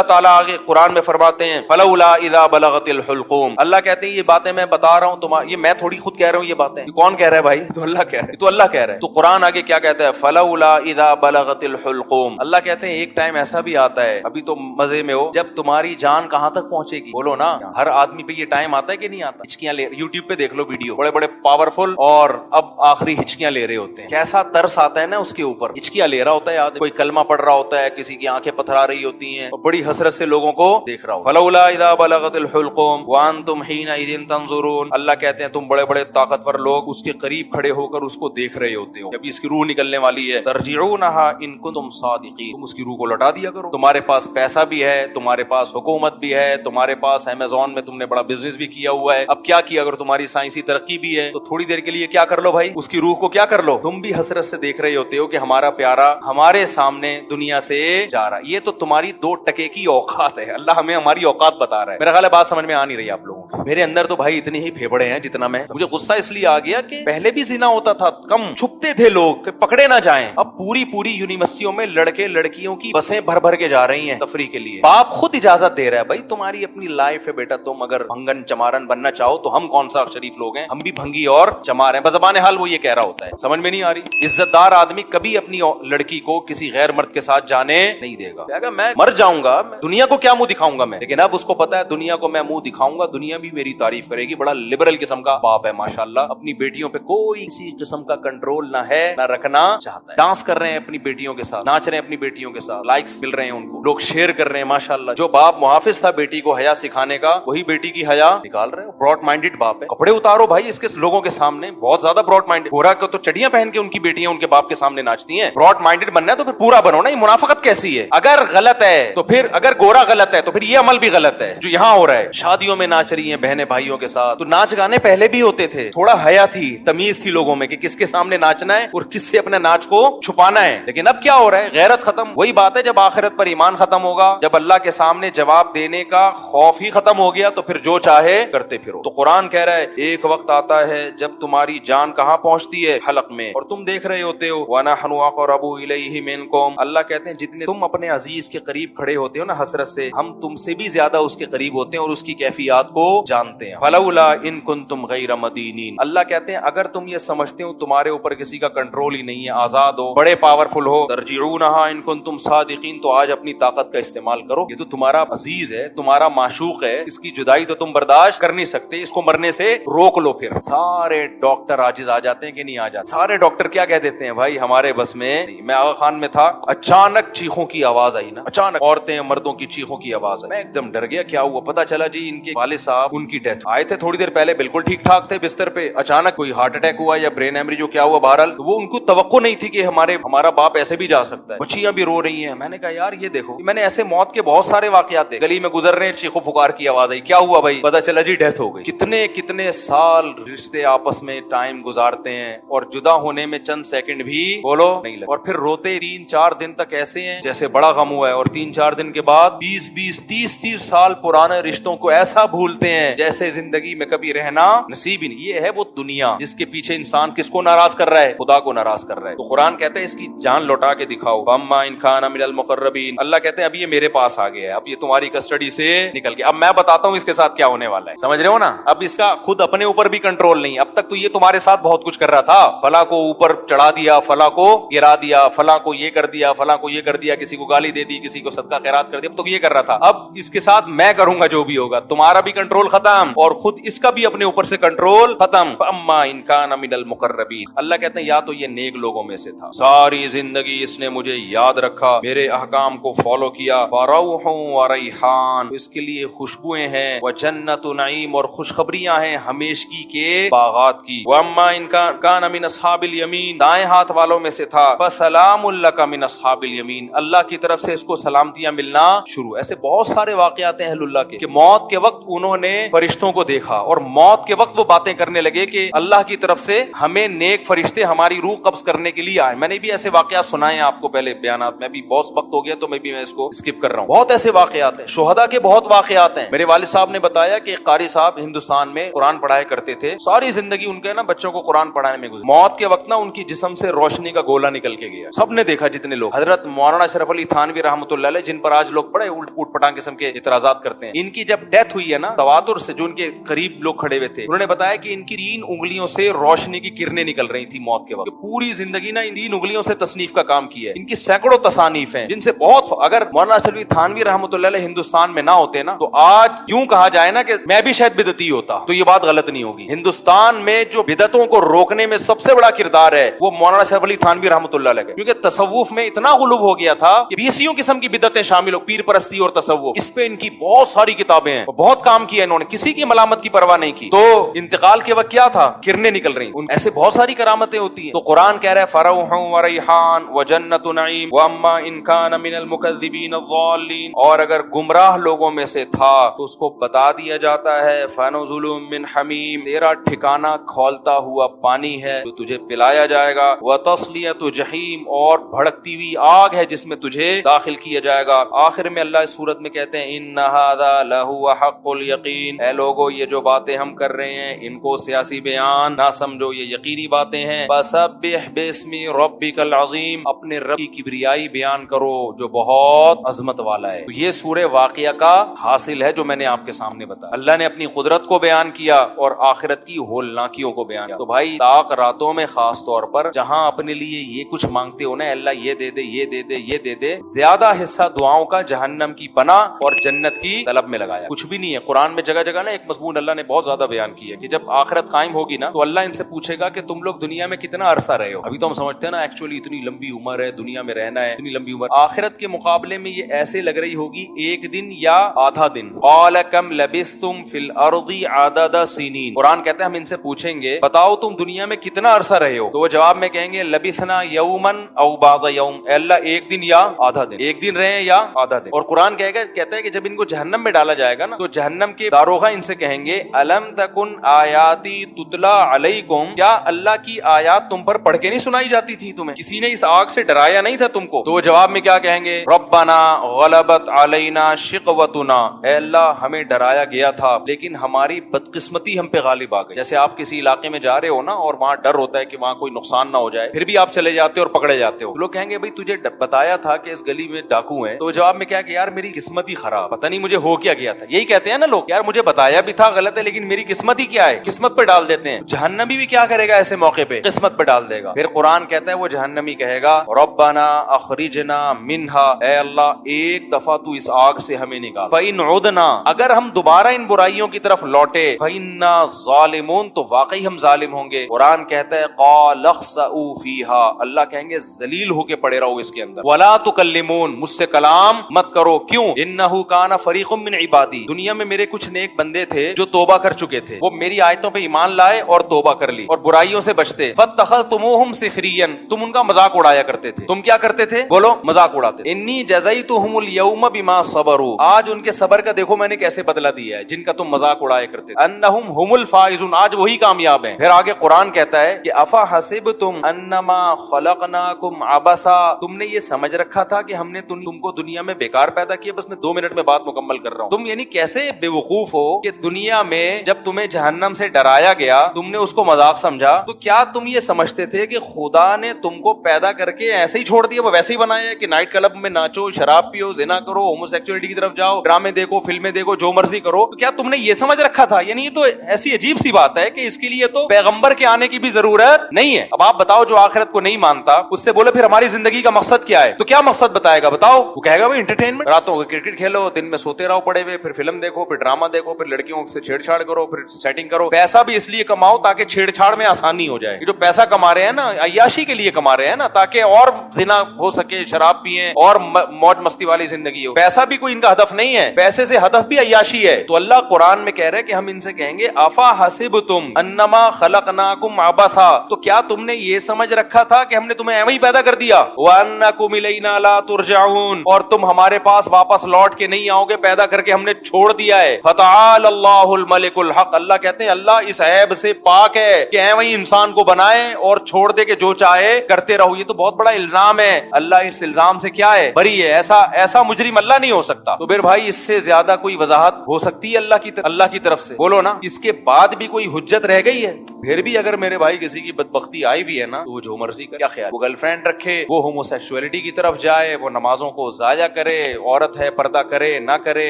اللہ تعالیٰ آگے قرآن میں فرماتے ہیں فلولا اذا بلغت الحلقوم، اللہ کہتے ہیں یہ باتیں میں بتا رہا ہوں یہ میں تھوڑی خود کہہ رہا ہوں، یہ باتیں یہ کون کہہ رہا ہے بھائی؟ تو اللہ کہہ رہا ہے، تو اللہ کہہ رہا ہے۔ تو قرآن آگے کیا کہتا ہے؟ فلولا اذا بلغت الحلقوم، اللہ کہتے ہیں ایک ٹائم ایسا بھی آتا ہے، ابھی تو مزے میں ہو، جب تمہاری جان کہاں تک پہنچے گی؟ بولو نا، ہر آدمی پہ یہ ٹائم آتا ہے کہ نہیں آتا؟ ہچکیاں لے، یوٹیوب پہ دیکھ لو ویڈیو، بڑے بڑے پاورفل اور اب آخری ہچکیاں لے رہے ہوتے ہیں، کیسا ترس آتا ہے نا اس کے اوپر، ہچکیاں لے رہا ہوتا ہے آدمی، کوئی کلمہ پڑھ رہا ہوتا ہے، کسی کی آنکھیں پتھرا رہی ہوتی ہیں اور بڑی حسرت سے لوگوں کو دیکھ رہا ہو۔ فلولا اذا بلغت الحلقوم وانتم حینئذ تنظرون، اللہ کہتے ہیں تم بڑے بڑے طاقتور لوگ اس کے قریب کھڑے ہو کر اس کو دیکھ رہے ہوتے ہو، جب اس کی روح نکلنے والی ہے، ترجعونها ان کنتم صادقین، تم اس کی روح کو لوٹا دیا کرو، تمہارے پاس پیسہ بھی ہے، تمہارے پاس حکومت بھی ہے، تمہارے پاس امیزون میں تم نے بڑا بزنس بھی کیا ہوا ہے، اب کیا کیا؟ اگر تمہاری سائنسی ترقی بھی ہے تو تھوڑی دیر کے لیے کیا کر لو بھائی، اس کی روح کو کیا کر لو۔ تم بھی حسرت سے دیکھ رہے ہوتے ہو کہ ہمارا پیارا ہمارے سامنے دنیا سے جا رہا، یہ تو تمہاری 2 ٹکے کی اوقات ہے، اللہ ہمیں ہماری اوقات بتا رہا ہے۔ میرا خیال ہے بات سمجھ میں آ نہیں رہی آپ لوگوں کو، میرے اندر تو بھائی اتنے ہی پھیپڑے ہیں جتنا میں، مجھے غصہ اس لیے آ گیا کہ پہلے بھی زنا ہوتا تھا، کم چھپتے تھے لوگ کہ پکڑے نہ جائیں، اب پوری یونیورسٹیوں میں لڑکے لڑکیوں کی بسیں بھر بھر کے جا رہی ہیں تفریح کے لیے، باپ خود اجازت دے رہا ہے، بھائی تمہاری اپنی لائف ہے بیٹا، تم اگر بھنگن چمارن بننا چاہو تو ہم کون سا شریف لوگ ہیں، ہم بھی بھنگی اور چمار ہیں، بزبان حال وہ یہ کہہ رہا ہوتا ہے، سمجھ میں نہیں آ رہی۔ عزت دار آدمی کبھی اپنی لڑکی کو کسی غیر مرد کے ساتھ جانے نہیں دے گا، کہے گا میں مر جاؤں گا، دنیا کو کیا منہ دکھاؤں گا میں، لیکن اب اس کو پتا ہے دنیا کو میں منہ دکھاؤں گا، دنیا بھی میری تعریف کرے گی، بڑا لبرل قسم کا باپ ہے ماشاءاللہ، اپنی بیٹیوں پہ کوئی کسی قسم کا کنٹرول نہ ہے، نہ رکھنا چاہتا ہے، ڈانس کر رہے ہیں اپنی بیٹیوں کے ساتھ، ناچ رہے ہیں اپنی بیٹیوں کے ساتھ، لائکس مل رہے ہیں ان کو، لوگ شیئر کر رہے ہیں ماشاءاللہ، جو باپ محافظ تھا بیٹی کو حیا سکھانے کا، وہی بیٹی کی حیا نکال رہے ہیں، براڈ مائنڈڈ باپ ہے، کپڑے اتارو بھائی اس کے لوگوں کے سامنے، بہت زیادہ براڈ مائنڈڈ، گورا کو تو چڑیاں پہن کے ان کی بیٹیاں ان کے باپ کے سامنے ناچتی ہیں، براڈ مائنڈڈ بننا ہے تو پھر پورا بنو نا، یہ منافقت کیسی ہے؟ اگر غلط ہے تو پھر، اگر گورا غلط ہے تو پھر یہ عمل بھی غلط ہے جو یہاں ہو رہا ہے، شادیوں میں ناچ رہی ہیں بہنیں بھائیوں کے ساتھ، تو ناچ گانے پہلے بھی ہوتے تھے، تھوڑا حیا تھی، تمیز تھی لوگوں میں کہ کس کے سامنے ناچنا ہے اور کس سے اپنے ناچ کو چھپانا ہے، لیکن اب کیا ہو رہا ہے؟ غیرت ختم، وہی بات ہے جب آخرت پر ایمان ختم ہوگا، جب اللہ کے سامنے جواب دینے کا خوف ہی ختم ہو گیا تو پھر جو چاہے کرتے پھرو۔ تو قرآن کہہ رہا ہے ایک وقت آتا ہے جب تمہاری جان کہاں پہنچتی ہے؟ حلق میں، اور تم دیکھ رہے ہوتے ہو، وَنَحْنُ أَقْرَبُ إِلَيْهِ مِنْكُمْ، اللہ کہتے ہیں جتنے تم اپنے عزیز کے قریب کھڑے ہوتے ہو نا حسرت سے، ہم تم سے بھی زیادہ اس کے قریب ہوتے ہیں اور اس کی کیفیات کو جانتے ہیں۔ فَلَوْلَا إِن كُنتُمْ غَيْرَ مَدِينِينَ، اللہ کہتے ہیں اگر تم یہ سمجھتے ہو تمہارے اوپر کسی کا کنٹرول ہی نہیں ہے، آزاد ہو، بڑے پاورفل ہو، ترجعونها إن كنتم صادقین، تو آج اپنی طاقت کا استعمال کرو، یہ تو تمہارا عزیز ہے، تمہارا معشوق ہے، اس کی جدائی تو تم برداشت کر نہیں سکتے، اس کو مرنے سے روک لو۔ پھر سارے ڈاکٹر عاجز آ جاتے ہیں کہ نہیں آ جاتے؟ سارے ڈاکٹر کیا کہہ دیتے ہیں؟ بھائی ہمارے بس میں نہیں۔ میں آغا خان میں تھا، اچانک چیخوں کی آواز آئی نا، اچانک عورتیں مردوں کی چیخوں کی آواز آئی، میں ایک دم ڈر گیا، کیا ہوا؟ پتا چلا جی ان کے والد صاحب ان کی ڈیتھ، آئے تھے تھوڑی دیر پہلے بالکل ٹھیک ٹھاک تھے بستر پہ، اچانک کوئی ہارٹ اٹیک ہوا یا برین ہیمریج، کیا ہوا بہرحال، وہ ان کو توقع نہیں تھی کہ ہمارا باپ ایسے بھی جا سکتا ہے، بچیاں بھی رو رہی ہیں۔ میں نے کہا یار یہ دیکھو، میں نے ایسے موت کے بہت سارے واقعات دیکھے، گلی میں گزر رہے ہیں چیخو پکار کی آواز آئی، کیا ہوا بھائی؟ پتا چلا جی ڈیتھ ہو گئی۔ کتنے سال رشتے آپس میں ٹائم گزارتے ہیں اور جدا ہونے میں چند سیکنڈ بھی بولو نہیں لگے، اور پھر روتے 3-4 دن تک ایسے ہیں جیسے بڑا غم ہوا ہے، اور 3-4 دن کے بعد 20-20 30-30 سال پرانے رشتوں کو ایسا بھولتے ہیں جیسے زندگی میں کبھی رہنا نصیب ہی نہیں۔ یہ ہے وہ دنیا جس کے پیچھے انسان کس کو ناراض کر رہا ہے؟ خدا کو ناراض کر رہا ہے۔ تو قرآن کہتا ہے اس کی جان لوٹا کے دکھاؤ، فَأَمَّا إِن كَانَ مِنَ الْمُقَرَّبِينَ، اللہ کہتے ہیں اب یہ میرے پاس آ گیا ہے، اب یہ تمہاری کسٹڈی سے نکل گیا، اب میں بتاتا ہوں اس کے ساتھ کیا ہونے والا ہے، سمجھ رہے ہو نا؟ اب اس کا خود اپنے اوپر بھی کنٹرول نہیں، اب تک تو یہ تمہارے ساتھ بہت کچھ کر رہا تھا، فلاں کو اوپر چڑھا دیا، فلاں کو گرا دیا، فلاں کو یہ کر دیا، فلاں کو یہ کر دیا، کسی کو گالی دے دی، کسی کو صدقہ خیرات کر دیا، اب تو یہ کر رہا تھا، اب اس کے ساتھ میں کروں گا جو بھی ہوگا، تمہارا بھی کنٹرول ختم اور خود اس کا بھی اپنے اوپر سے کنٹرول ختم۔ فَأَمَّا إِن كَانَ مِنَ الْمُقَرَّبِينَ، اللہ کہتے ہیں یا تو یہ نیک لوگوں میں سے تھا، ساری زندگی اس نے مجھے یاد رکھا، میرے احکام کو فالو کیا، فَرَوْحٌ وَرَيْحَانٌ، اس کے لیے خوشبوئیں ہیں، وَجَنَّتُ نَعِيمٌ، اور خوشخبریاں ہیں ہمیشگی کے باغات کی، وَأَمَّا إِن كَانَ مِنْ أَصْحَابِ الْيَمِينِ، دائیں ہاتھ والوں میں سے تھا، فَسَلَامٌ لَكَ مِنْ أَصْحَابِ الْيَمِينِ، اللہ کی طرف سے اس کو سلامتیاں ملنا شروع۔ ایسے بہت سارے واقعات ہیں اہل اللہ کے کہ موت کے وقت انہوں نے نے فرشتوں کو دیکھا اور موت کے وقت وہ باتیں کرنے لگے کہ اللہ کی طرف سے ہمیں نیک فرشتے ہماری روح قبض کرنے کے لیے آئے. میں نے بھی ایسے واقعات سنائے ہیں آپ کو پہلے بیانات میں, بھی بہت وقت ہو گیا تو میں اس کو اسکپ کر رہا ہوں. بہت ایسے واقعات ہیں, شہداء کے بہت واقعات ہیں. میرے والد صاحب نے بتایا کہ قاری صاحب ہندوستان میں قرآن پڑھایا کرتے تھے, ساری زندگی ان کے نا بچوں کو قرآن پڑھانے میں گزری. موت کے وقت نا ان کی جسم سے روشنی کا گولا نکل کے گیا, سب نے دیکھا جتنے لوگ. حضرت مولانا اشرف علی تھانوی رحمۃ اللہ علیہ, جن پر آج لوگ بڑے اوٹ پٹانگ قسم کے اعتراضات کرتے ہیں, ان کی جب ڈیتھ ہوئی ہے نا, تواتر سے جو ان کے قریب لوگ کھڑے ہوئے تھے, انہوں نے بتایا کہ ان کی 3 انگلیوں سے روشنی کی کرنیں نکل رہی تھی موت کے وقت. پوری زندگی نا ان 3 انگلیوں سے تصنیف کا کام کیا ہے. ان کی سینکڑوں تصانیف ہیں جن سے بہت, اگر مولانا اشرف علی تھانوی رحمۃ اللہ علیہ ہندوستان میں نہ ہوتے نا, تو آج یوں کہا جائے نا کہ میں بھی شاید بدعتی ہوتا, تو یہ بات غلط نہیں ہوگی. ہندوستان میں جو بدعتوں کو روکنے میں سب سے بڑا کردار ہے وہ مولانا اشرف علی تھانوی رحمۃ اللہ علیہ, کیونکہ تصوف میں اتنا غلوب ہو گیا تھا کہ 20 قسم کی بدعتیں شامل ہو, پیر پرستی اور تصوف, اس پہ ان کی بہت ساری کتابیں ہیں, بہت کام کیا انہوں نے, کسی کی ملامت کی پرواہ نہیں کی. تو انتقال کے وقت کیا تھا, کرنیں نکل رہی. ایسے بہت ساری کرامتیں ہوتی ہیں. تو قرآن کہہ رہا ہے فروح و ریحان و جنت نعیم واما ان کان من المکذبین الضالین, اور اگر گمراہ لوگوں میں سے تھا تو اس کو بتا دیا جاتا ہے فنزل من حمیم, تیرا ٹھکانہ کھولتا ہوا پانی ہے جو تجھے پلایا جائے گا, وتصلیۃ جحیم, اور بھڑکتی ہوئی آگ ہے جس میں تجھے داخل کیا جائے گا. آخر میں اللہ اس صورت میں کہتے ہیں ان ھذا لہو حق الیقین, اے لوگو یہ جو باتیں ہم کر رہے ہیں ان کو سیاسی بیان نہ سمجھو, یہ یقینی باتیں ہیں. فسبح باسم ربک العظیم, اپنے رب کی کبریائی بیان کرو جو بہت عظمت والا ہے. تو یہ سورہ واقعہ کا حاصل ہے جو میں نے آپ کے سامنے بتایا. اللہ نے اپنی قدرت کو بیان کیا اور آخرت کی ہولناکیوں کو بیان کیا. تو بھائی طاق راتوں میں خاص طور پر جہاں اپنے لیے یہ کچھ مانگتے ہو نا, اللہ یہ دے دے, یہ دے دے, یہ دے دے, زیادہ حصہ دعاؤں کا جہنم کی پناہ اور جنت کی طلب میں لگایا. کچھ بھی نہیں ہے. قرآن میں جگہ جگہ نا ایک مضمون اللہ نے بہت زیادہ بیان کیا کہ جب آخرت قائم ہوگی نا تو اللہ ان سے پوچھے گا کہ تم لوگ دنیا میں کتنا عرصہ رہے ہو. ابھی تو ہم سمجھتے ہیں نا ایکچولی اتنی لمبی عمر ہے, دنیا میں رہنا ہے, اتنی لمبی عمر. آخرت کے مقابلے میں یہ ایسے لگ رہی ہوگی ایک دن یا آدھا دن. قال کم لبثتم فی الارض عدد سنین, قرآن کہتا ہے ہم ان سے پوچھیں گے بتاؤ تم دنیا میں کتنا عرصہ رہے ہو, تو وہ جواب میں کہیں گے لبثنا یوما او بعض یوم, اے اللہ ایک دن یا آدھا دن, ایک دن رہے یا آدھا دن. اور قرآن کہتا ہے کہ جب ان کو جہنم میں ڈالا جائے گا نا تو جہنم کے داروغہ ان سے کہیں گے الم تکن آیاتی تتلا علیکم, کیا اللہ کی آیات تم پر پڑھ کے نہیں سنائی جاتی تھی, تمہیں کسی نے اس آگ سے ڈرایا نہیں تھا تم کو. تو وہ جواب میں کیا کہیں گے ربنا غلبت علینا شقوتنا, اے اللہ ہمیں ڈرایا گیا تھا لیکن ہماری بدقسمتی ہم پہ غالب آ گئی. جیسے آپ کسی علاقے میں جا رہے ہو نا اور وہاں ڈر ہوتا ہے کہ وہاں کوئی نقصان نہ ہو جائے, پھر بھی آپ چلے جاتے ہو اور پکڑے جاتے ہو. لوگ کہیں گے بھائی تجھے بتایا تھا کہ اس گلی میں ڈاکو ہیں, تو جواب میں کیا کہ یار میری قسمت ہی خراب, پتہ نہیں مجھے ہو کیا گیا تھا. یہی کہتے ہیں نا لوگ, یار مجھے بتایا بھی تھا غلط ہے لیکن میری قسمت ہی کیا ہے, قسمت پہ ڈال دیتے ہیں. جہنمی بھی کیا کرے گا ایسے موقع پہ, قسمت پہ ڈال دے گا. پھر قرآن کہتا ہے وہ جہنمی کہے گا ربنا اخرجنا منہا, اے اللہ ایک دفعہ تو اس آگ سے ہمیں نکال. فإن عدنا, اگر ہم دوبارہ ان برائیوں کی طرف لوٹے, فإنا ظالمون, تو واقعی ہم ظالم ہوں گے. قرآن کہتا ہے قال اخسئوا فیہا, اللہ کہیں گے ذلیل ہو کے پڑے رہو اس کے اندر. ولا تکلمون, مجھ سے کلام مت کرو. کیوں؟ انہ کان فریق من عبادی, دنیا میں میرے کچھ نیک بندے تھے جو توبہ کر چکے تھے, وہ میری آیتوں پہ ایمان لائے اور توبہ کر لی اور برائیوں سے بچتے. فاتخذتموہم سخریا, تم ان کا مذاق اڑایا کرتے تھے. تم کیا کرتے تھے بولو, مذاق اڑاتے. انی جزیتہم اليوم بما صبروا, آج ان کے صبر کا دیکھو میں نے کیسے بدلہ دیا ہے جن کا تم مذاق اڑایا کرتے تھے. انہم هم الفائزون, آج وہی کامیاب ہیں. پھر آگے قرآن کہتا ہے کہ افا حسبتم انما خلقناکم عبثا, تم نے یہ سمجھ رکھا تھا کہ ہم نے تم کو دنیا میں بیکار پیدا کیا. بس میں 2 منٹ میں بات مکمل کر رہا ہوں. تم یعنی کیسے بے وقوف ہو کہ دنیا میں جب تمہیں جہنم سے ڈرایا گیا تم نے اس کو مذاق سمجھا, تو کیا تم یہ سمجھتے تھے کہ خدا نے تم کو پیدا کر کے ایسے ہی چھوڑ دیا, وہ ویسے ہی بنایا ہے کہ نائٹ کلب میں ناچو, شراب پیو, زنا کرو, ہومو سیکچولیٹی کی طرف جاؤ, ڈرامے دیکھو, فلمیں دیکھو, جو مرضی کرو. تو کیا تم نے یہ سمجھ رکھا تھا؟ یعنی یہ تو ایسی عجیب سی بات ہے کہ اس کے لیے تو پیغمبر کے آنے کی بھی ضرورت نہیں ہے. اب آپ بتاؤ جو آخرت کو نہیں مانتا اس سے بولے پھر ہماری زندگی کا مقصد کیا ہے, تو کیا مقصد بتائے گا بتاؤ؟ وہ کہے گا بھائی انٹرٹینمنٹ, راتوں کو کرکٹ کھیلو, دن میں سوتے رہو پڑے ہوئے, پھر فلم دیکھو, پھر ڈرامہ دیکھو, پھر لڑکیوں سے چھیڑ چھاڑ کرو, پھر سیٹنگ کرو. پیسہ بھی اس لیے کماؤ تاکہ چھیڑ چھاڑ میں آسانی ہو جائے. جو پیسہ کما رہے ہیں نا عیاشی کے لیے کما رہے ہیں نا, تاکہ اور زنا ہو سکے, شراب پیئیں اور موج مستی والی زندگی ہو. پیسہ بھی کوئی ان کا ہدف نہیں ہے, پیسے سے ہدف بھی عیاشی ہے. تو اللہ قرآن میں کہہ رہے کہ ہم ان سے کہیں گے افا حسبتم انما خلقناکم عبثا, تو کیا تم نے یہ سمجھ رکھا تھا کہ ہم نے تمہیں ایویں ہی پیدا کر دیا, وانکم الینا لا ترجعون, اور تم ہمارے پاس واپس لوٹ کے نہیں آؤ گے, پیدا کر کے ہم نے چھوڑ دیا ہے. فتعال اللہ الملک الحق، اللہ کہتے ہیں اللہ اس عیب سے پاک ہے کہ اے وہی انسان کو بنائے اور چھوڑ دے کہ جو چاہے کرتے رہو. یہ تو بہت بڑا الزام ہے. اللہ اس الزام سے کیا ہے؟ بری ہے. ایسا مجرم اللہ نہیں ہو سکتا. تو پھر بھائی اس سے زیادہ کوئی وضاحت ہو سکتی ہے اللہ کی طرف سے؟ بولو نا. اس کے بعد بھی کوئی حجت رہ گئی ہے؟ پھر بھی اگر میرے بھائی کسی کی بدبختی آئی بھی ہے نا تو وہ جو مرضی کا کیا خیال، وہ گرل فرینڈ رکھے، وہ ہوموسیکسولیٹی کی طرف جائے، وہ نمازوں کو ضائع کرے، عورت ہے پردہ کرے نہ کرے،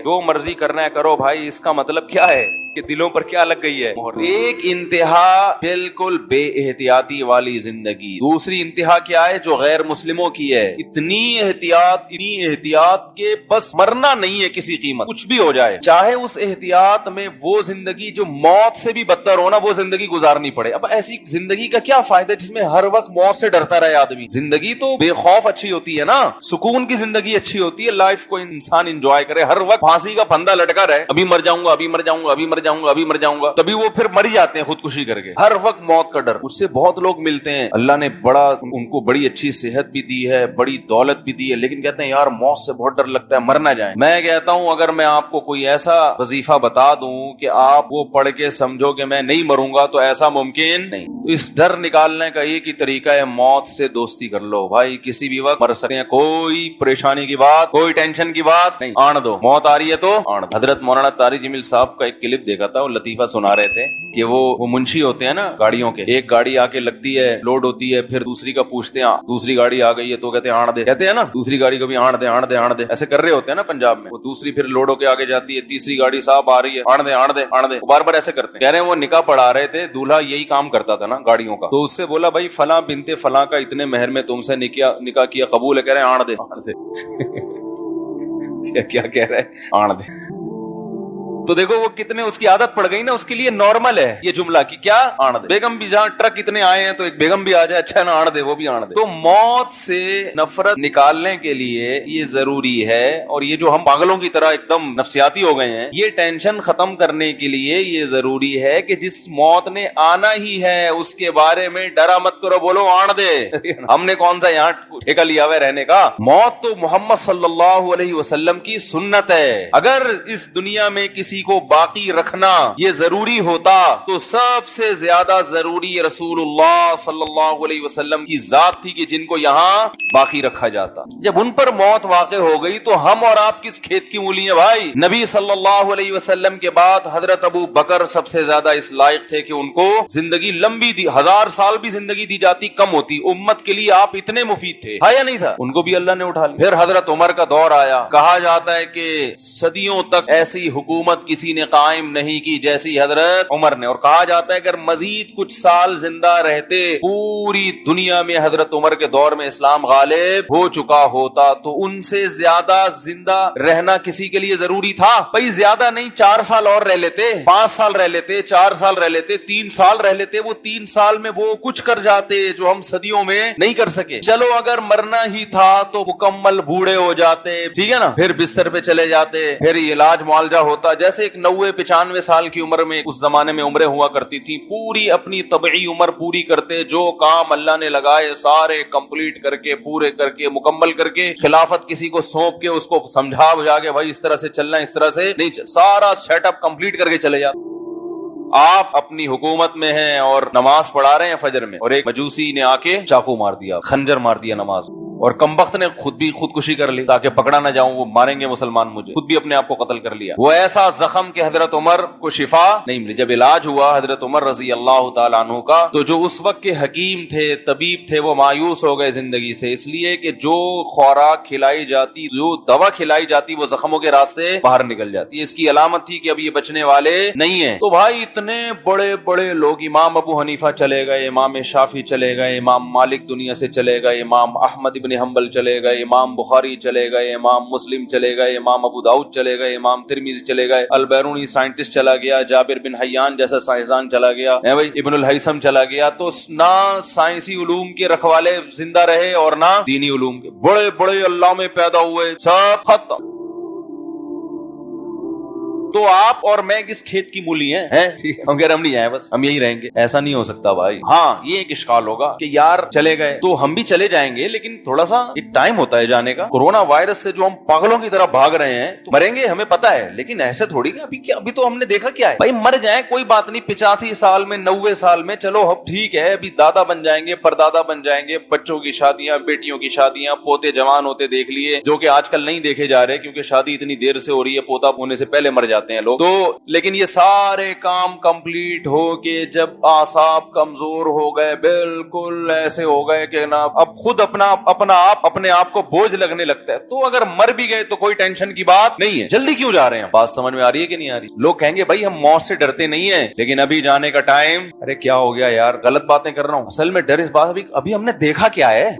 جو مرضی کرنا ہے کرو بھائی. اس کا مطلب کیا ہے کہ دلوں پر کیا لگ گئی ہے؟ ایک انتہا بالکل بے احتیاطی والی زندگی. دوسری انتہا کیا ہے جو غیر مسلموں کی ہے؟ اتنی احتیاط کہ بس مرنا نہیں ہے کسی قیمت، کچھ بھی ہو جائے، چاہے اس احتیاط میں وہ زندگی جو موت سے بھی بدتر ہو نا وہ زندگی گزارنی پڑے. اب ایسی زندگی کا کیا فائدہ جس میں ہر وقت موت سے ڈرتا رہے آدمی؟ زندگی تو بے خوف اچھی ہوتی ہے نا، سکون کی زندگی اچھی ہوتی ہے. لائف کو انسان انجوائے کرے، ہر وقت پھانسی کا پھندا لٹکا رہے، ابھی مر جاؤں گا، ابھی مر جاؤں گا، ابھی مر جاؤں گا، ابھی مر جاؤں گا، تبھی وہ پھر مر جاتے ہیں خودکشی کر کے. ہر وقت موت کا ڈر. اس سے بہت لوگ ملتے ہیں، اللہ نے ان کو بڑی اچھی صحت بھی دی ہے، بڑی دولت بھی دی ہے، لیکن کہتے ہیں یار موت سے بہت ڈر لگتا ہے، مر نہ جائیں. میں کہتا ہوں اگر میں آپ کو کوئی ایسا وظیفہ بتا دوں کہ آپ وہ پڑھ کے سمجھو کہ میں نہیں مروں گا تو ایسا ممکن نہیں. تو اس ڈر نکالنے کا ایک ہی طریقہ ہے، موت سے دوستی کر لو بھائی. کسی بھی وقت مر سکتے ہیں، کوئی پریشانی کی بات، کوئی ٹینشن کی بات نہیں. آن دو، موت آ رہی ہے تو آن دو. حضرت مولانا طارق جمیل صاحب کا ایک کلپ دیکھا تھا، وہ لطیفہ سنا رہے تھے کہ وہ منشی ہوتے ہیں نا گاڑیوں کے، ایک گاڑی آ کے لگتی ہے، لوڈ ہوتی ہے، پھر دوسری کا پوچھتے ہیں دوسری گاڑی آ گئی ہے تو کہتے ہیں آن دے، کہتے ہیں نا دوسری گاڑی کو بھی آن دے آن دے آن دے، ایسے کر رہے ہوتے ہیں نا پنجاب میں. وہ دوسری پھر لوڈ ہو کے آگے جاتی ہے، تیسری گاڑی صاحب آ رہی ہے، آن دے آن دے آن دے، بار بار ایسے کرتے ہیں. کہہ رہے ہیں وہ نکاح پڑھا رہے تھے، دولہا یہی کام کرتا تھا نا گاڑیوں کا، تو اس سے بولا بھائی فلاں بنتے فلاں کا اتنے مہر میں تم سے نکاح کیا، قبول ہے؟ کہہ رہے ہیں آن دے آن دے. کیا کہہ رہے ہیں؟ آن دے. تو دیکھو وہ کتنے اس کی عادت پڑ گئی نا، اس کے لیے نارمل ہے یہ جملہ کہ کیا آن دے. بیگم بھی جہاں ٹرک اتنے آئے ہیں تو ایک بیگم بھی آ جائے، اچھا نا آن دے، وہ بھی آن دے. تو موت سے نفرت نکالنے کے لیے یہ ضروری ہے، اور یہ جو ہم پاگلوں کی طرح ایک دم نفسیاتی ہو گئے ہیں، یہ ٹینشن ختم کرنے کے لیے یہ ضروری ہے کہ جس موت نے آنا ہی ہے اس کے بارے میں ڈرا مت کرو، بولو آن دے. ہم نے کون سا یہاں ٹھیکہ لیا ہوا ہے رہنے کا؟ موت تو محمد صلی اللہ علیہ وسلم کی سنت ہے. اگر اس دنیا میں کسی کو باقی رکھنا یہ ضروری ہوتا تو سب سے زیادہ ضروری رسول اللہ صلی اللہ علیہ وسلم کی ذات تھی کہ جن کو یہاں باقی رکھا جاتا. جب ان پر موت واقع ہو گئی تو ہم اور آپ کس کھیت کی مولی ہیں بھائی؟ نبی صلی اللہ علیہ وسلم کے بعد حضرت ابو بکر سب سے زیادہ اس لائق تھے کہ ان کو زندگی لمبی دی، 1000 سال بھی زندگی دی جاتی کم ہوتی. امت کے لیے آپ اتنے مفید تھے، یا نہیں تھا؟ ان کو بھی اللہ نے اٹھا لیا. پھر حضرت عمر کا دور آیا. کہا جاتا ہے کہ صدیوں تک ایسی حکومت کسی نے قائم نہیں کی جیسی حضرت عمر نے، اور کہا جاتا ہے اگر مزید کچھ سال زندہ رہتے پوری دنیا میں حضرت عمر کے دور میں اسلام غالب ہو چکا ہوتا. تو ان سے زیادہ زندہ رہنا کسی کے لیے ضروری تھا؟ بھائی زیادہ نہیں، 4 سال اور رہ لیتے، 5 سال رہ لیتے، 4 سال رہ لیتے، 3 سال رہ لیتے. وہ 3 سال میں وہ کچھ کر جاتے جو ہم صدیوں میں نہیں کر سکے. چلو اگر مرنا ہی تھا تو مکمل بوڑھے ہو جاتے، ٹھیک ہے نا، پھر بستر پہ چلے جاتے، پھر علاج معالجہ ہوتا. جیسے ایک 90-95 سال کی عمر میں اس زمانے میں عمریں ہوا کرتی تھی، پوری اپنی طبعی عمر پوری کرتے، جو کام اللہ نے لگائے سارے کمپلیٹ کر کے، پورے کر کے، مکمل کر کے، خلافت کسی کو سونپ کے اس کو سمجھا بجھا کے بھائی اس طرح سے چلنا، اس طرح سے نہیں چل، سارا سیٹ اپ کمپلیٹ کر کے چلے جاتے. آپ اپنی حکومت میں ہیں اور نماز پڑھا رہے ہیں فجر میں، اور ایک مجوسی نے آ کے چاقو مار دیا، خنجر مار دیا نماز میں، اور کمبخت نے خود بھی خودکشی کر لی تاکہ پکڑا نہ جاؤں، وہ ماریں گے مسلمان مجھے، خود بھی اپنے آپ کو قتل کر لیا. وہ ایسا زخم کہ حضرت عمر کو شفا نہیں ملی. جب علاج ہوا حضرت عمر رضی اللہ تعالیٰ عنہ کا، تو جو اس وقت کے حکیم تھے، طبیب تھے، وہ مایوس ہو گئے زندگی سے، اس لیے کہ جو خوراک کھلائی جاتی، جو دوا کھلائی جاتی، وہ زخموں کے راستے باہر نکل جاتی. اس کی علامت تھی کہ اب یہ بچنے والے نہیں ہیں. تو بھائی اتنے بڑے بڑے لوگ، امام ابو حنیفہ چلے گئے، امام شافعی چلے گئے، امام مالک دنیا سے چلے گئے، امام احمد ابن حنبل چلے گئے، امام بخاری چلے گئے، امام مسلم چلے گئے، امام ابو داؤد چلے گئے، امام ترمذی چلے گئے، البیرونی سائنٹسٹ چلا گیا، جابر بن حیان جیسا سائنسدان چلا گیا، ابن الہیثم چلا گیا. تو نہ سائنسی علوم کے رکھوالے زندہ رہے اور نہ دینی علوم کے، بڑے بڑے علامے پیدا ہوئے، سب ختم. تو آپ اور میں کس کھیت کی مولی ہیں؟ ہم کہہ رہے ہم نہیں آئے، بس ہم یہی رہیں گے. ایسا نہیں ہو سکتا بھائی. ہاں یہ ایک اشکال ہوگا کہ یار چلے گئے تو ہم بھی چلے جائیں گے، لیکن تھوڑا سا ایک ٹائم ہوتا ہے جانے کا. کورونا وائرس سے جو ہم پاگلوں کی طرح بھاگ رہے ہیں تو مریں گے ہمیں پتا ہے، لیکن ایسے تھوڑی کہ ابھی تو ہم نے دیکھا کیا ہے بھائی. مر جائیں کوئی بات نہیں، 85 سال میں 90 سال میں چلو اب ٹھیک ہے، ابھی دادا بن جائیں گے، پردادا بن جائیں گے، بچوں کی شادیاں، بیٹیوں کی شادیاں، پوتے جوان ہوتے دیکھ لیے، جو کہ آج کل نہیں دیکھے جا رہے کیونکہ شادی اتنی دیر سے ہو رہی ہے، پوتا ہونے سے پہلے مر جاتے ہیں لوگ. تو لیکن یہ سارے کام کمپلیٹ ہو کے جب اعصاب کمزور ہو گئے، بالکل ایسے ہو گئے کہ نا اب خود اپنے آپ کو بوجھ لگنے لگتا ہے، تو اگر مر بھی گئے تو کوئی ٹینشن کی بات نہیں ہے. جلدی کیوں جا رہے ہیں؟ بات سمجھ میں آ رہی ہے کہ نہیں آ رہی؟ لوگ کہیں گے بھائی ہم موت سے ڈرتے نہیں ہیں، لیکن ابھی جانے کا ٹائم. ارے کیا ہو گیا یار، غلط باتیں کر رہا ہوں. اصل میں ڈر اس بات ابھی ہم نے دیکھا کیا ہے،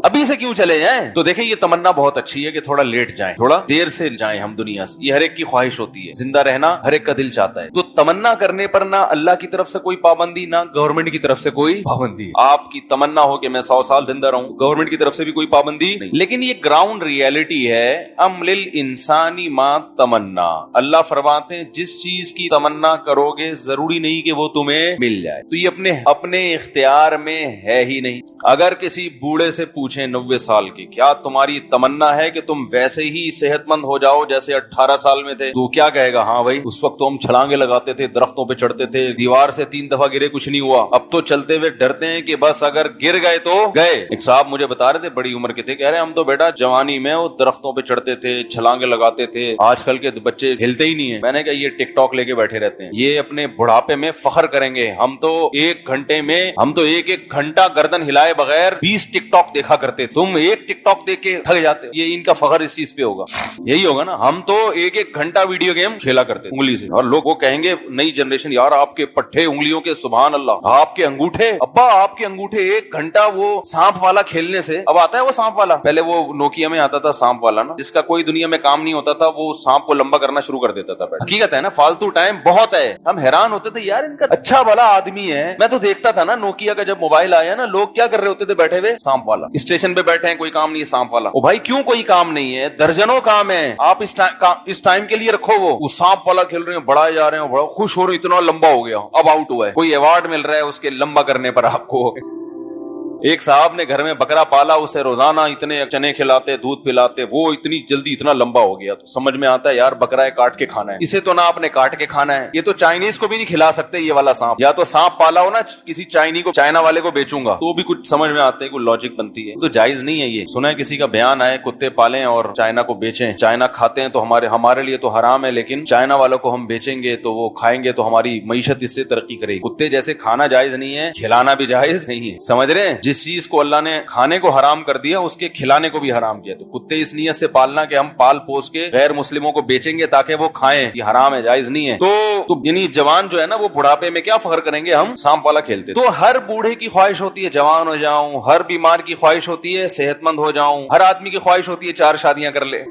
ابھی سے کیوں چلے جائیں؟ تو دیکھیں یہ تمنا بہت اچھی ہے کہ تھوڑا لیٹ جائیں، تھوڑا دیر سے جائیں ہم دنیا سے. یہ ہر ایک کی خواہش ہوتی ہے، زندہ رہنا ہر ایک کا دل چاہتا ہے. تو تمنا کرنے پر نہ اللہ کی طرف سے کوئی پابندی، نہ گورنمنٹ کی طرف سے کوئی پابندی. آپ کی تمنا ہو کہ میں 100 سال زندہ رہوں، گورنمنٹ کی طرف سے بھی کوئی پابندی نہیں. لیکن یہ گراؤنڈ ریئلٹی ہے. ام للانسانی ما تمنا. اللہ فرماتے ہیں جس چیز کی تمنا کرو گے ضروری نہیں کہ وہ تمہیں مل جائے. تو یہ اپنے اختیار میں ہے ہی نہیں. اگر کسی بوڑھے سے پوچھیں 90 سال کی، کیا تمہاری تمنا ہے کہ تم ویسے ہی صحت مند ہو جاؤ جیسے 18 سال میں تھے؟ تو کیا کہے گا؟ ہاں بھائی اس وقت تو ہم چھلانگے لگاتے تھے، درختوں پہ چڑھتے تھے، دیوار سے 3 دفعہ گرے کچھ نہیں ہوا. اب تو چلتے ہوئے ڈرتے ہیں کہ بس اگر گر گئے تو گئے. ایک صاحب مجھے بتا رہے تھے، بڑی عمر کے تھے، کہہ رہے ہم تو بیٹا جوانی میں وہ درختوں پہ چڑھتے تھے، چھلانگے لگاتے تھے، آج کل کے بچے ہلتے ہی نہیں ہیں. میں نے کہا یہ ٹک ٹاک لے کے بیٹھے رہتے ہیں، یہ اپنے بڑھاپے میں فخر کریں گے. ہم تو ایک ایک گھنٹہ گردن ہلائے بغیر 20 ٹک ٹاک دیکھا کرتے تھے. تم ایک ٹک ٹاک دیکھ کے تھک جاتے. یہ ان کا فخر اس چیز پہ ہوگا. یہی ہوگا نا، ہم تو ایک گھنٹہ ویڈیو گیم کھیلا کرتے انگلی سے. اور لوگ وہ کہیں گے نئی جنریشن، یار آپ کے پٹھے انگلیوں کے سبحان اللہ، آپ کے انگوٹھے، ابا آپ کے انگوٹھے 1 گھنٹہ وہ سانپ والا کھیلنے سے. اب آتا ہے وہ سانپ والا، پہلے وہ نوکیا میں آتا تھا سانپ والا نا، جس کا کوئی دنیا میں کام نہیں ہوتا تھا، وہ سانپ کو لمبا کرنا شروع کر دیتا تھا. حقیقت ہے نا، فالتو ٹائم بہت ہے. ہم حیران ہوتے تھے یار ان کا اچھا بھلا آدمی ہے. میں تو دیکھتا تھا نا نوکیا کا جب موبائل آیا نا، لوگ کیا کر رہے ہوتے تھے بیٹھے ہوئے؟ سانپ والا. اسٹیشن پہ بیٹھے ہیں کوئی کام نہیں، سانپ والا. او بھائی کیوں کوئی کام نہیں ہے؟ درجنوں کام ہے. آپ اس ٹائم کے لیے رکھو. وہ سانپ والا کھیل رہے ہیں، بڑا جا رہے ہیں، بڑا خوش ہو رہے ہیں، اتنا لمبا ہو گیا، اب آؤٹ ہوا ہے، کوئی ایوارڈ مل رہا ہے اس کے لمبا کرنے پر آپ کو. ایک صاحب نے گھر میں بکرا پالا، اسے روزانہ اتنے چنے کھلاتے، دودھ پلاتے، وہ اتنی جلدی اتنا لمبا ہو گیا. تو سمجھ میں آتا ہے یار بکرا ہے کاٹ کے کھانا ہے، اسے تو نہ آپ نے کاٹ کے کھانا ہے. یہ تو چائنیز کو بھی نہیں کھلا سکتے یہ والا سانپ. یا تو سانپ پالا ہو نا کسی چائنا والے کو بیچوں گا تو بھی کچھ سمجھ میں آتے ہیں، کوئی لاجک بنتی ہے. تو جائز نہیں ہے. یہ سنا ہے کسی کا بیان آئے کتے پالیں اور چائنا کو بیچیں. چائنا کھاتے ہیں تو ہمارے لیے تو حرام ہے، لیکن چائنا والوں کو ہم بیچیں گے تو وہ کھائیں گے تو ہماری معیشت اس سے ترقی کرے گی. کتے جیسے کھانا جائز نہیں ہے، کھلانا بھی جائز نہیں ہے. سمجھ رہے ہیں؟ جس چیز کو اللہ نے کھانے کو حرام کر دیا اس کے کھلانے کو بھی حرام کیا. تو کتے اس نیت سے پالنا کہ ہم پال پوس کے غیر مسلموں کو بیچیں گے تاکہ وہ کھائیں، یہ حرام ہے، جائز نہیں ہے. تو یعنی جوان جو ہے نا، وہ بڑھاپے میں کیا فخر کریں گے ہم سانپ والا کھیلتے. تو ہر بوڑھے کی خواہش ہوتی ہے جوان ہو جاؤں، ہر بیمار کی خواہش ہوتی ہے صحت مند ہو جاؤں، ہر آدمی کی خواہش ہوتی ہے 4 شادیاں کر لے.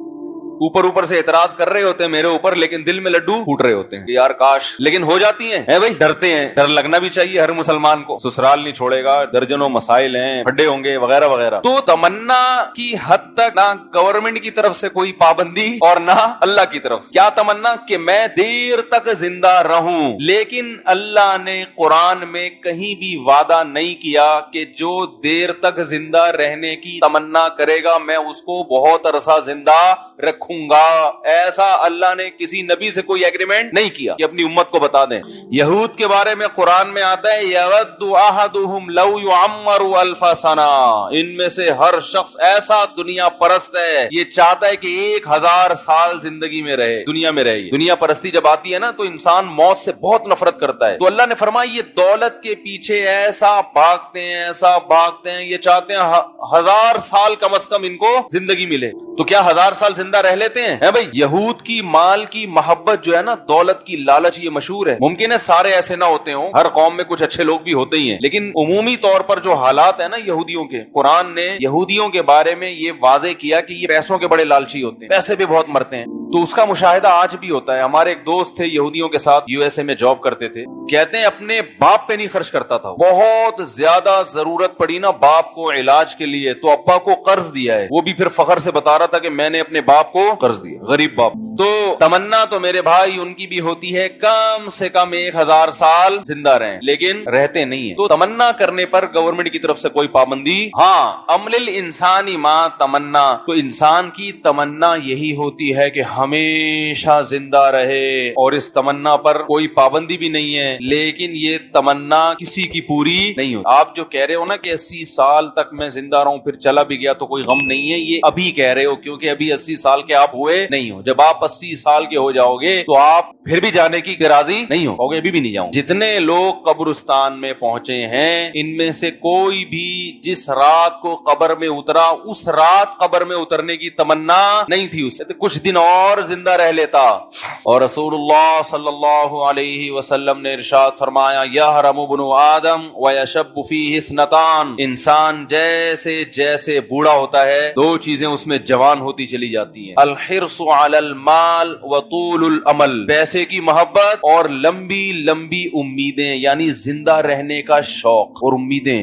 اوپر سے اعتراض کر رہے ہوتے ہیں میرے اوپر، لیکن دل میں لڈو پھوٹ رہے ہوتے ہیں یار کاش. لیکن ہو جاتی ہیں بھائی، ڈرتے ہیں. ڈر لگنا بھی چاہیے ہر مسلمان کو. سسرال نہیں چھوڑے گا، درجنوں مسائل ہیں، ہڈے ہوں گے وغیرہ وغیرہ. تو تمنا کی حد تک نہ گورنمنٹ کی طرف سے کوئی پابندی اور نہ اللہ کی طرف سے. کیا تمنا؟ کہ میں دیر تک زندہ رہوں. لیکن اللہ نے قرآن میں کہیں بھی وعدہ نہیں کیا کہ جو دیر تک زندہ رہنے کی تمنا کرے گا میں اس کو بہت عرصہ زندہ رکھوں گا. ایسا اللہ نے کسی نبی سے کوئی ایگریمنٹ نہیں کیا کہ اپنی امت کو بتا دیں. یہود کے بارے میں قرآن میں آتا ہے یود احدہم لو یعمر 1000 سنہ. ان میں سے ہر شخص ایسا دنیا پرست ہے، یہ چاہتا ہے کہ 1000 سال زندگی میں رہے، دنیا میں رہے. دنیا پرستی جب آتی ہے نا تو انسان موت سے بہت نفرت کرتا ہے. تو اللہ نے فرمایا یہ دولت کے پیچھے ایسا بھاگتے ہیں، یہ چاہتے ہیں 1000 سال کم از کم ان کو زندگی ملے. تو کیا 1000 سال زندہ رہ لیتے ہیں بھائی؟ یہود کی مال کی محبت جو ہے نا، دولت کی لالچ، یہ مشہور ہے. ممکن ہے سارے ایسے نہ ہوتے ہوں، ہر قوم میں کچھ اچھے لوگ بھی ہوتے ہی ہیں، لیکن عمومی طور پر جو حالات ہیں نا یہودیوں کے، قرآن نے یہودیوں کے بارے میں یہ واضح کیا کہ یہ پیسوں کے بڑے لالچی ہوتے ہیں، پیسے بھی بہت مرتے ہیں. تو اس کا مشاہدہ آج بھی ہوتا ہے. ہمارے ایک دوست تھے یہودیوں کے ساتھ USA میں جاب کرتے تھے، کہتے ہیں اپنے باپ پہ نہیں خرچ کرتا تھا. بہت زیادہ ضرورت پڑی نا باپ کو علاج کے لیے تو ابا کو قرض دیا ہے. وہ بھی پھر فخر سے بتا رہا تھا کہ میں نے اپنے باپ کو قرض دیا, غریب باپ. تو تمنا تو میرے بھائی ان کی بھی ہوتی ہے کم سے کم 1000 سال زندہ رہیں, لیکن رہتے نہیں ہیں. تو تمنا کرنے پر گورنمنٹ کی طرف سے کوئی پابندی. ہاں, عمل الانسانی ما تمنا, تو انسان کی تمنا یہی ہوتی ہے کہ ہمیشہ زندہ رہے, اور اس تمنا پر کوئی پابندی بھی نہیں ہے, لیکن یہ تمنا کسی کی پوری نہیں ہوتی. آپ جو کہہ رہے ہو نا کہ 80 سال تک میں زندہ رہوں پھر چلا بھی گیا تو کوئی غم نہیں ہے, یہ ابھی کہہ رہے ہو, کیونکہ ابھی 80 سال کے آپ ہوئے نہیں ہو. جب آپ 80 سال کے ہو جاؤ گے تو آپ پھر بھی جانے کی راضی نہیں ہو گے, ابھی بھی نہیں جاؤں. جتنے لوگ قبرستان میں پہنچے ہیں ان میں سے کوئی بھی جس رات کو قبر میں اترا اس رات قبر میں اترنے کی تمنا نہیں تھی اسے, کچھ دن اور زندہ رہ لیتا. اور رسول اللہ صلی اللہ علیہ وسلم نے ارشاد فرمایا, یحرم ابن آدم ویشب فیہ اثنتان, انسان جیسے جیسے بوڑھا ہوتا ہے دو چیزیں اس میں جوان ہوتی چلی جاتی ہیں, الحرص علی المال وطول الامل, پیسے کی محبت اور لمبی لمبی امیدیں, یعنی زندہ رہنے کا شوق اور امیدیں.